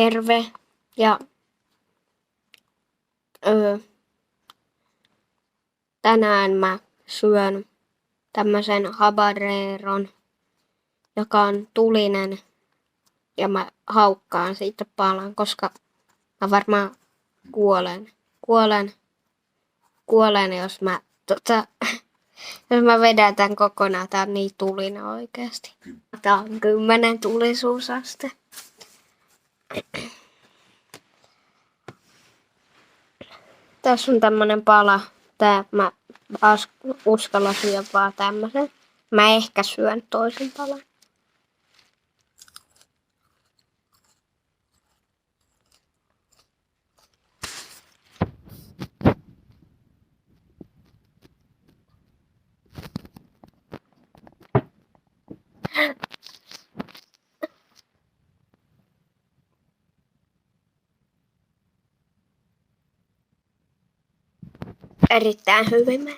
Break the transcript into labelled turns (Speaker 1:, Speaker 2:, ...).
Speaker 1: terve ja tänään mä syön tämmösen habaneron, joka on tulinen ja mä haukkaan siitä palan, koska mä varmaan kuolen jos mä jos mä vedän tän kokonaan. Tää on niin tulinen oikeesti. Tää on 10 tulisuusaste. Tässä on tämmönen pala. Mä uskallan syödä vaan tämmösen. Mä ehkä syön toisen palan. Erittäin hyvin.